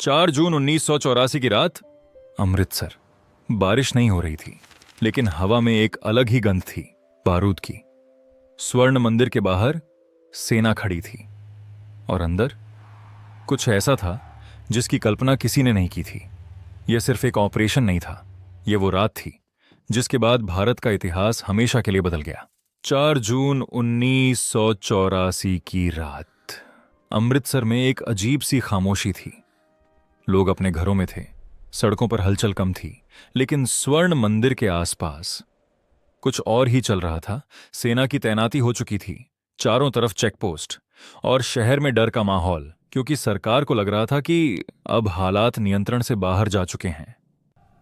4 जून 1984 की रात, अमृतसर। बारिश नहीं हो रही थी, लेकिन हवा में एक अलग ही गंध थी, बारूद की। स्वर्ण मंदिर के बाहर सेना खड़ी थी और अंदर कुछ ऐसा था जिसकी कल्पना किसी ने नहीं की थी। यह सिर्फ एक ऑपरेशन नहीं था, यह वो रात थी जिसके बाद भारत का इतिहास हमेशा के लिए बदल गया। 4 जून 1984 की रात अमृतसर में एक अजीब सी खामोशी थी। लोग अपने घरों में थे, सड़कों पर हलचल कम थी, लेकिन स्वर्ण मंदिर के आसपास कुछ और ही चल रहा था। सेना की तैनाती हो चुकी थी, चारों तरफ चेकपोस्ट और शहर में डर का माहौल, क्योंकि सरकार को लग रहा था कि अब हालात नियंत्रण से बाहर जा चुके हैं।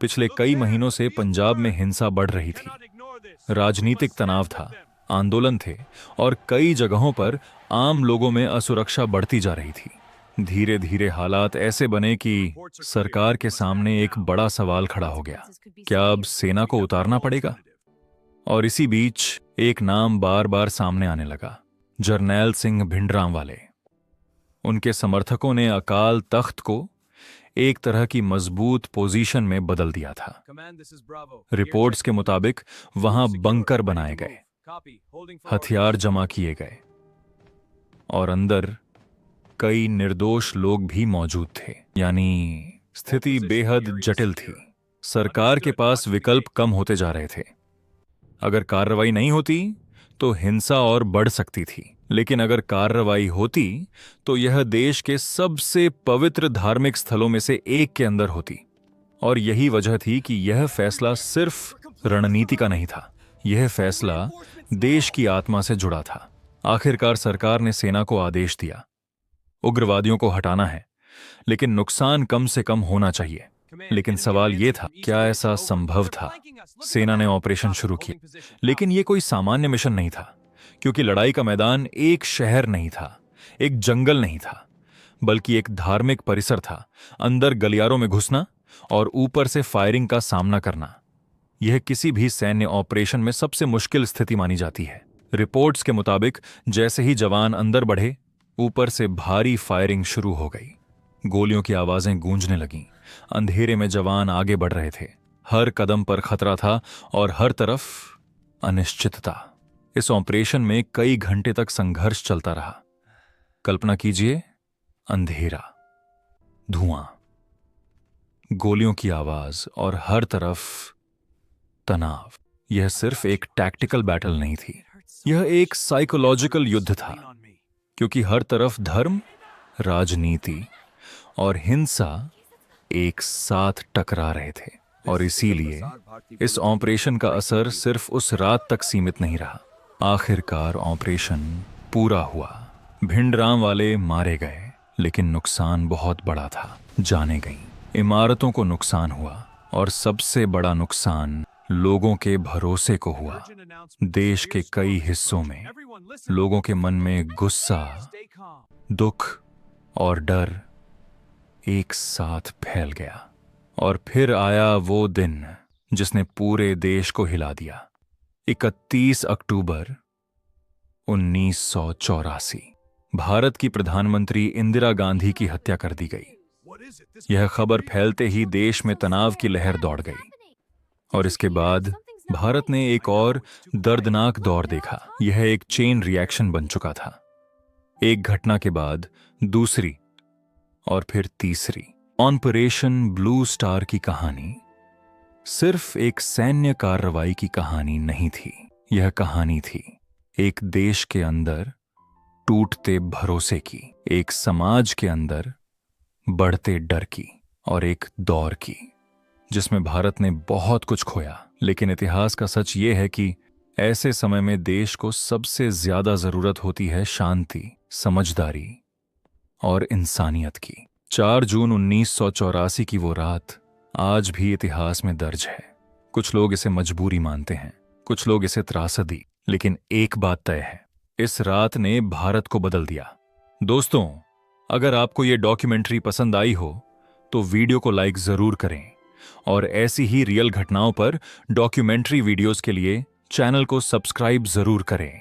पिछले कई महीनों से पंजाब में हिंसा बढ़ रही थी, राजनीतिक तनाव था, आंदोलन थे और कई जगहों पर आम लोगों में असुरक्षा बढ़ती जा रही थी। धीरे धीरे हालात ऐसे बने कि सरकार के सामने एक बड़ा सवाल खड़ा हो गया, क्या अब सेना को उतारना पड़ेगा? और इसी बीच एक नाम बार बार सामने आने लगा, जरनैल सिंह भिंडरांवाले। उनके समर्थकों ने अकाल तख्त को एक तरह की मजबूत पोजीशन में बदल दिया था। रिपोर्ट्स के मुताबिक वहां बंकर बनाए गए, हथियार जमा किए गए और अंदर कई निर्दोष लोग भी मौजूद थे। यानी स्थिति बेहद जटिल थी। सरकार के पास विकल्प कम होते जा रहे थे। अगर कार्रवाई नहीं होती तो हिंसा और बढ़ सकती थी, लेकिन अगर कार्रवाई होती तो यह देश के सबसे पवित्र धार्मिक स्थलों में से एक के अंदर होती। और यही वजह थी कि यह फैसला सिर्फ रणनीति का नहीं था, यह फैसला देश की आत्मा से जुड़ा था। आखिरकार सरकार ने सेना को आदेश दिया, उग्रवादियों को हटाना है, लेकिन नुकसान कम से कम होना चाहिए। लेकिन सवाल यह था, क्या ऐसा संभव था? सेना ने ऑपरेशन शुरू किया, लेकिन यह कोई सामान्य मिशन नहीं था, क्योंकि लड़ाई का मैदान एक शहर नहीं था, एक जंगल नहीं था, बल्कि एक धार्मिक परिसर था। अंदर गलियारों में घुसना और ऊपर से फायरिंग का सामना करना, यह किसी भी सैन्य ऑपरेशन में सबसे मुश्किल स्थिति मानी जाती है। रिपोर्ट्स के मुताबिक जैसे ही जवान अंदर बढ़े, ऊपर से भारी फायरिंग शुरू हो गई। गोलियों की आवाजें गूंजने लगीं। अंधेरे में जवान आगे बढ़ रहे थे। हर कदम पर खतरा था और हर तरफ अनिश्चितता। इस ऑपरेशन में कई घंटे तक संघर्ष चलता रहा। कल्पना कीजिए, अंधेरा, धुआं, गोलियों की आवाज और हर तरफ तनाव। यह सिर्फ एक टैक्टिकल बैटल नहीं थी, यह एक साइकोलॉजिकल युद्ध था, क्योंकि हर तरफ धर्म, राजनीति और हिंसा एक साथ टकरा रहे थे। और इसीलिए इस ऑपरेशन का असर सिर्फ उस रात तक सीमित नहीं रहा। आखिरकार ऑपरेशन पूरा हुआ। भिंडरांवाले मारे गए, लेकिन नुकसान बहुत बड़ा था। जानें गईं, इमारतों को नुकसान हुआ और सबसे बड़ा नुकसान लोगों के भरोसे को हुआ। देश के कई हिस्सों में लोगों के मन में गुस्सा, दुख और डर एक साथ फैल गया। और फिर आया वो दिन जिसने पूरे देश को हिला दिया। 31 अक्टूबर 1984 भारत की प्रधानमंत्री इंदिरा गांधी की हत्या कर दी गई। यह खबर फैलते ही देश में तनाव की लहर दौड़ गई। और इसके बाद भारत ने एक और दर्दनाक दौर देखा। यह एक चेन रिएक्शन बन चुका था। एक घटना के बाद दूसरी और फिर तीसरी। ऑपरेशन ब्लू स्टार की कहानी सिर्फ एक सैन्य कार्रवाई की कहानी नहीं थी। यह कहानी थी एक देश के अंदर टूटते भरोसे की, एक समाज के अंदर बढ़ते डर की और एक दौर की जिसमें भारत ने बहुत कुछ खोया। लेकिन इतिहास का सच यह है कि ऐसे समय में देश को सबसे ज्यादा जरूरत होती है शांति, समझदारी और इंसानियत की। 4 जून 1984 की वो रात आज भी इतिहास में दर्ज है। कुछ लोग इसे मजबूरी मानते हैं, कुछ लोग इसे त्रासदी, लेकिन एक बात तय है, इस रात ने भारत को बदल दिया। दोस्तों, अगर आपको ये डॉक्यूमेंट्री पसंद आई हो तो वीडियो को लाइक जरूर करें और ऐसी ही रियल घटनाओं पर डॉक्यूमेंट्री वीडियोस के लिए चैनल को सब्सक्राइब जरूर करें।